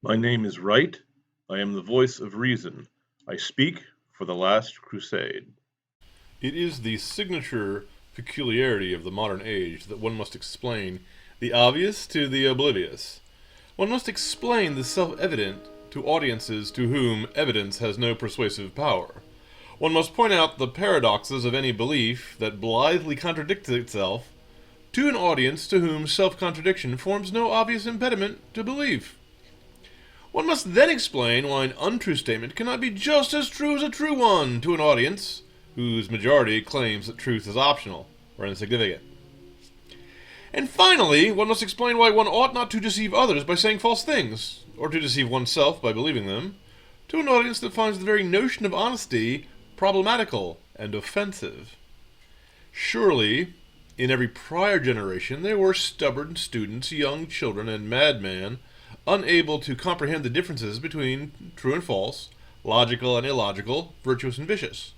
My name is Wright. I am the voice of reason. I speak for the Last Crusade. It is the signature peculiarity of the modern age that one must explain the obvious to the oblivious. One must explain the self-evident to audiences to whom evidence has no persuasive power. One must point out the paradoxes of any belief that blithely contradicts itself to an audience to whom self-contradiction forms no obvious impediment to belief. One must then explain why an untrue statement cannot be just as true as a true one to an audience whose majority claims that truth is optional or insignificant. And finally, one must explain why one ought not to deceive others by saying false things, or to deceive oneself by believing them, to an audience that finds the very notion of honesty problematical and offensive. Surely, in every prior generation, there were stubborn students, young children, and madmen unable to comprehend the differences between true and false, logical and illogical, virtuous and vicious.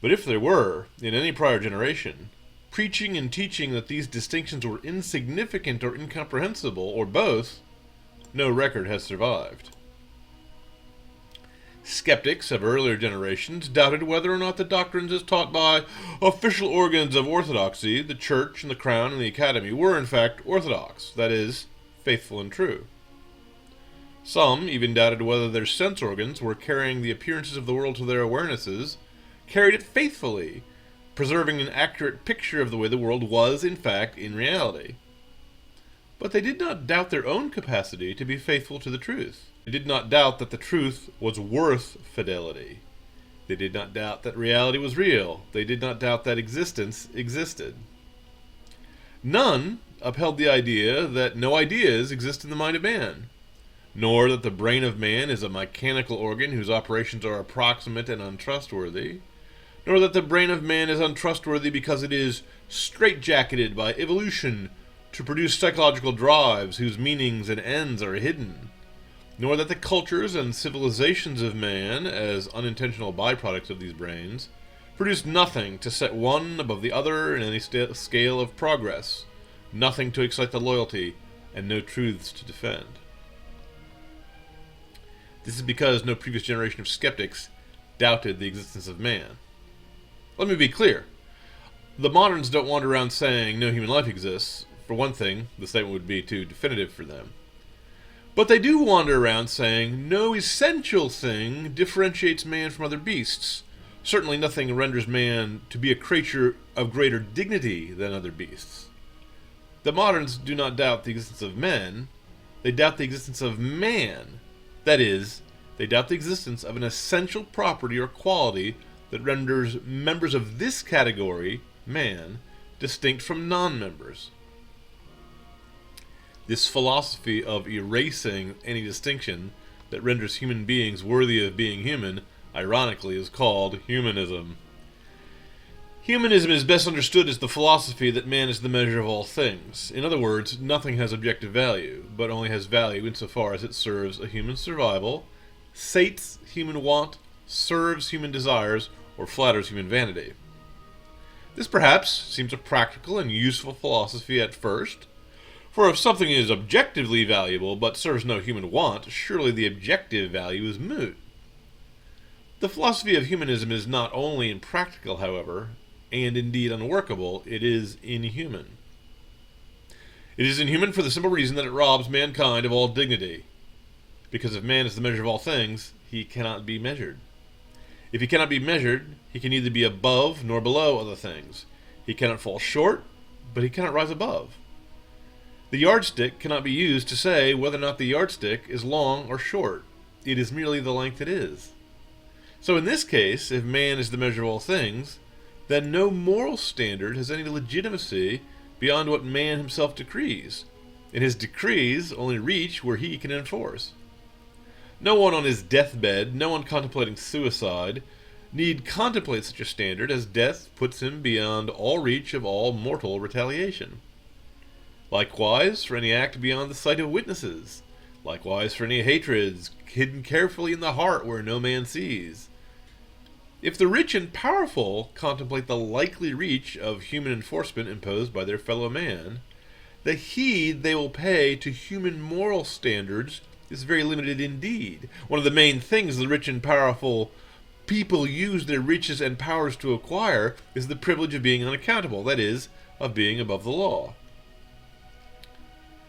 But if there were, in any prior generation, preaching and teaching that these distinctions were insignificant or incomprehensible, or both, no record has survived. Skeptics of earlier generations doubted whether or not the doctrines as taught by official organs of orthodoxy, the Church and the Crown and the Academy, were in fact orthodox, that is, faithful and true. Some even doubted whether their sense organs were carrying the appearances of the world to their awarenesses, carried it faithfully, preserving an accurate picture of the way the world was, in fact, in reality. But they did not doubt their own capacity to be faithful to the truth. They did not doubt that the truth was worth fidelity. They did not doubt that reality was real. They did not doubt that existence existed. None upheld the idea that no ideas exist in the mind of man, nor that the brain of man is a mechanical organ whose operations are approximate and untrustworthy, nor that the brain of man is untrustworthy because it is straitjacketed by evolution to produce psychological drives whose meanings and ends are hidden, nor that the cultures and civilizations of man, as unintentional byproducts of these brains, produce nothing to set one above the other in any scale of progress, nothing to excite the loyalty, and no truths to defend. This is because no previous generation of skeptics doubted the existence of man. Let me be clear. The moderns don't wander around saying no human life exists. For one thing, the statement would be too definitive for them. But they do wander around saying no essential thing differentiates man from other beasts. Certainly nothing renders man to be a creature of greater dignity than other beasts. The moderns do not doubt the existence of men, they doubt the existence of man. That is, they doubt the existence of an essential property or quality that renders members of this category, man, distinct from non-members. This philosophy of erasing any distinction that renders human beings worthy of being human, ironically, is called humanism. Humanism is best understood as the philosophy that man is the measure of all things. In other words, nothing has objective value, but only has value insofar as it serves a human survival, sates human want, serves human desires, or flatters human vanity. This perhaps seems a practical and useful philosophy at first, for if something is objectively valuable but serves no human want, surely the objective value is moot. The philosophy of humanism is not only impractical, however, and indeed unworkable, it is inhuman. It is inhuman for the simple reason that it robs mankind of all dignity. Because if man is the measure of all things, he cannot be measured. If he cannot be measured, he can neither be above nor below other things. He cannot fall short, but he cannot rise above. The yardstick cannot be used to say whether or not the yardstick is long or short. It is merely the length it is. So in this case, if man is the measure of all things, then no moral standard has any legitimacy beyond what man himself decrees, and his decrees only reach where he can enforce. No one on his deathbed, no one contemplating suicide, need contemplate such a standard, as death puts him beyond all reach of all mortal retaliation. Likewise for any act beyond the sight of witnesses, likewise for any hatreds hidden carefully in the heart where no man sees. If the rich and powerful contemplate the likely reach of human enforcement imposed by their fellow man, the heed they will pay to human moral standards is very limited indeed. One of the main things the rich and powerful people use their riches and powers to acquire is the privilege of being unaccountable, that is, of being above the law.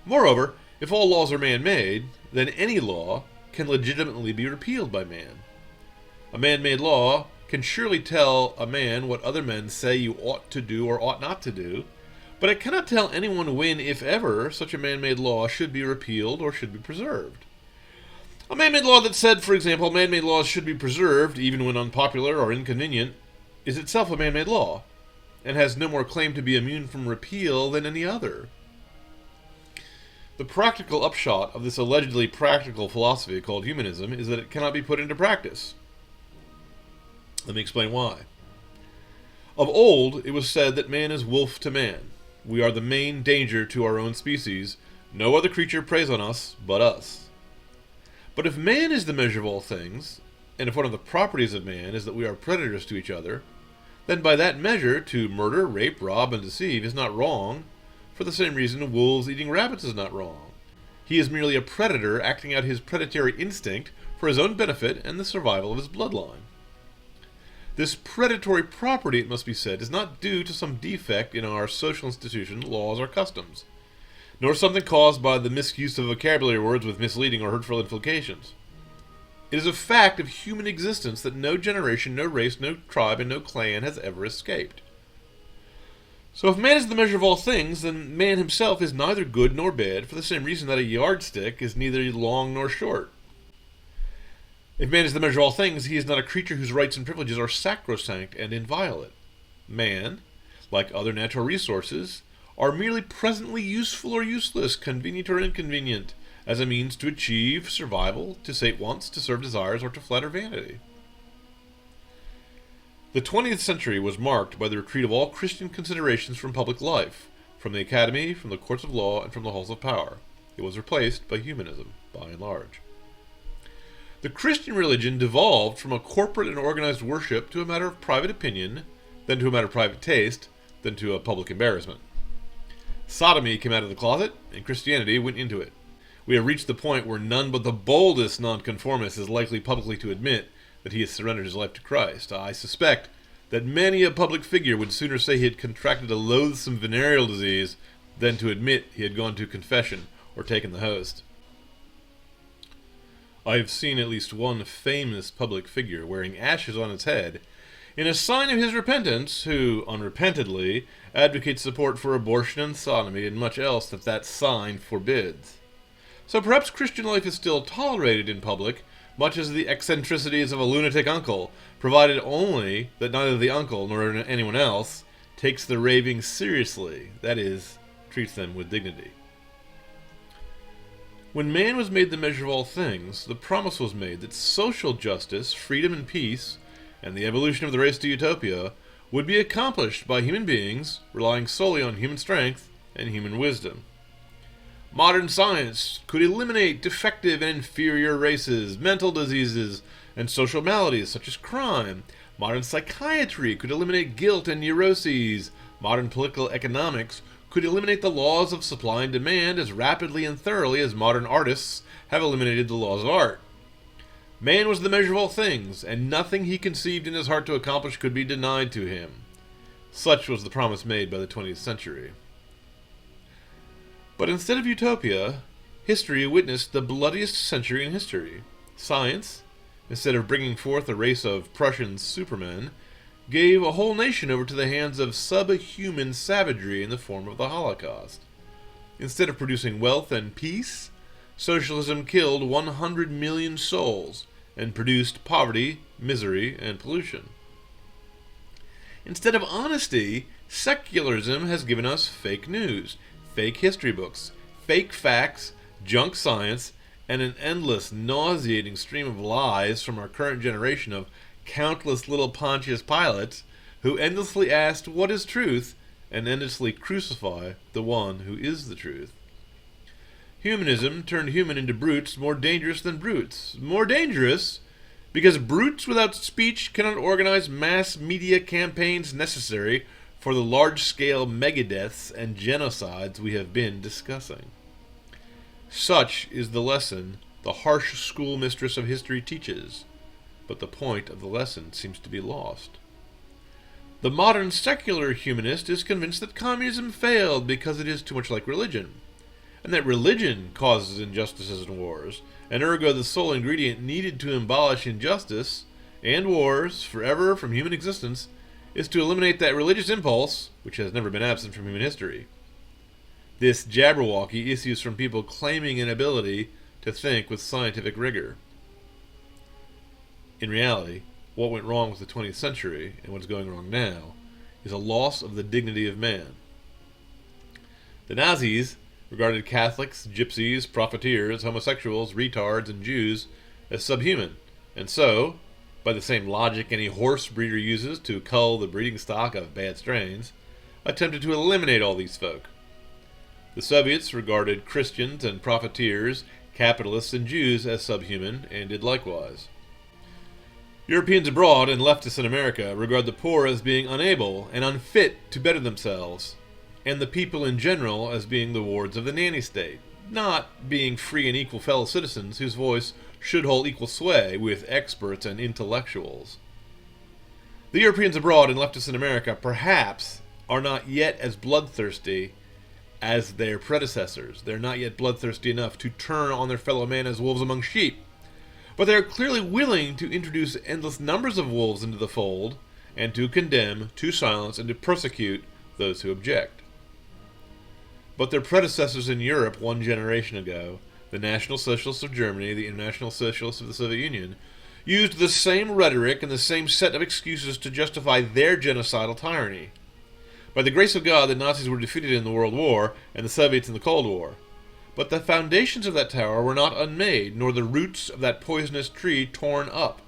Moreover, if all laws are man-made, then any law can legitimately be repealed by man. A man-made law can surely tell a man what other men say you ought to do or ought not to do, but it cannot tell anyone when, if ever, such a man-made law should be repealed or should be preserved. A man-made law that said, for example, man-made laws should be preserved, even when unpopular or inconvenient, is itself a man-made law, and has no more claim to be immune from repeal than any other. The practical upshot of this allegedly practical philosophy called humanism is that it cannot be put into practice. Let me explain why. Of old, it was said that man is wolf to man. We are the main danger to our own species. No other creature preys on us but us. But if man is the measure of all things, and if one of the properties of man is that we are predators to each other, then by that measure to murder, rape, rob, and deceive is not wrong. For the same reason, wolves eating rabbits is not wrong. He is merely a predator acting out his predatory instinct for his own benefit and the survival of his bloodline. This predatory property, it must be said, is not due to some defect in our social institution, laws, or customs, nor something caused by the misuse of vocabulary words with misleading or hurtful implications. It is a fact of human existence that no generation, no race, no tribe, and no clan has ever escaped. So if man is the measure of all things, then man himself is neither good nor bad, for the same reason that a yardstick is neither long nor short. If man is the measure of all things, he is not a creature whose rights and privileges are sacrosanct and inviolate. Man, like other natural resources, are merely presently useful or useless, convenient or inconvenient, as a means to achieve survival, to sate wants, to serve desires, or to flatter vanity. The 20th century was marked by the retreat of all Christian considerations from public life, from the academy, from the courts of law, and from the halls of power. It was replaced by humanism, by and large. The Christian religion devolved from a corporate and organized worship to a matter of private opinion, then to a matter of private taste, then to a public embarrassment. Sodomy came out of the closet, and Christianity went into it. We have reached the point where none but the boldest nonconformist is likely publicly to admit that he has surrendered his life to Christ. I suspect that many a public figure would sooner say he had contracted a loathsome venereal disease than to admit he had gone to confession or taken the host. I have seen at least one famous public figure wearing ashes on his head in a sign of his repentance, who, unrepentantly, advocates support for abortion and sodomy and much else that sign forbids. So perhaps Christian life is still tolerated in public, much as the eccentricities of a lunatic uncle, provided only that neither the uncle nor anyone else takes the ravings seriously, that is, treats them with dignity. When man was made the measure of all things, the promise was made that social justice, freedom and peace, and the evolution of the race to utopia would be accomplished by human beings relying solely on human strength and human wisdom. Modern science could eliminate defective and inferior races, mental diseases, and social maladies such as crime. Modern psychiatry could eliminate guilt and neuroses. Modern political economics could eliminate the laws of supply and demand as rapidly and thoroughly as modern artists have eliminated the laws of art. Man was the measure of all things, and nothing he conceived in his heart to accomplish could be denied to him. Such was the promise made by the 20th century. But instead of utopia, history witnessed the bloodiest century in history. Science, instead of bringing forth a race of Prussian supermen, gave a whole nation over to the hands of subhuman savagery in the form of the Holocaust. Instead of producing wealth and peace, socialism killed 100 million souls and produced poverty, misery, and pollution. Instead of honesty, secularism has given us fake news, fake history books, fake facts, junk science, and an endless, nauseating stream of lies from our current generation of countless little Pontius Pilates who endlessly asked what is truth and endlessly crucify the one who is the truth. Humanism turned human into brutes more dangerous than brutes. More dangerous because brutes without speech cannot organize mass media campaigns necessary for the large-scale megadeaths and genocides we have been discussing. Such is the lesson the harsh schoolmistress of history teaches, but the point of the lesson seems to be lost. The modern secular humanist is convinced that communism failed because it is too much like religion, and that religion causes injustices and wars, and ergo the sole ingredient needed to abolish injustice and wars forever from human existence is to eliminate that religious impulse, which has never been absent from human history. This Jabberwocky issues from people claiming an ability to think with scientific rigor. In reality, what went wrong with the 20th century, and what's going wrong now, is a loss of the dignity of man. The Nazis regarded Catholics, gypsies, profiteers, homosexuals, retards, and Jews as subhuman, and so, by the same logic any horse breeder uses to cull the breeding stock of bad strains, attempted to eliminate all these folk. The Soviets regarded Christians and profiteers, capitalists, and Jews as subhuman, and did likewise. Europeans abroad and leftists in America regard the poor as being unable and unfit to better themselves, and the people in general as being the wards of the nanny state, not being free and equal fellow citizens whose voice should hold equal sway with experts and intellectuals. The Europeans abroad and leftists in America perhaps are not yet as bloodthirsty as their predecessors. They're not yet bloodthirsty enough to turn on their fellow man as wolves among sheep. But they are clearly willing to introduce endless numbers of wolves into the fold, and to condemn, to silence, and to persecute those who object. But their predecessors in Europe 1 generation ago, the National Socialists of Germany, the International Socialists of the Soviet Union, used the same rhetoric and the same set of excuses to justify their genocidal tyranny. By the grace of God, the Nazis were defeated in the World War, and the Soviets in the Cold War. But the foundations of that tower were not unmade, nor the roots of that poisonous tree torn up.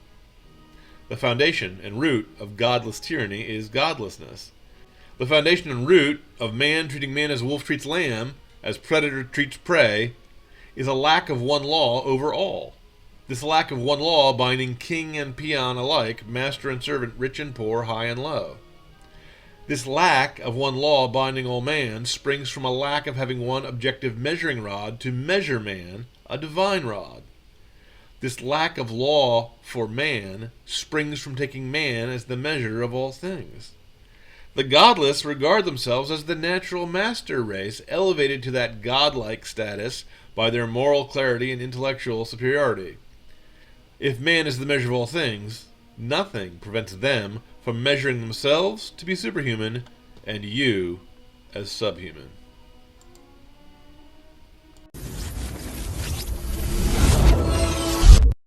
The foundation and root of godless tyranny is godlessness. The foundation and root of man treating man as wolf treats lamb, as predator treats prey, is a lack of one law over all. This lack of one law binding king and peon alike, master and servant, rich and poor, high and low. This lack of one law binding all man springs from a lack of having one objective measuring rod to measure man, a divine rod. This lack of law for man springs from taking man as the measure of all things. The godless regard themselves as the natural master race, elevated to that godlike status by their moral clarity and intellectual superiority. If man is the measure of all things, nothing prevents them from measuring themselves to be superhuman and you as subhuman.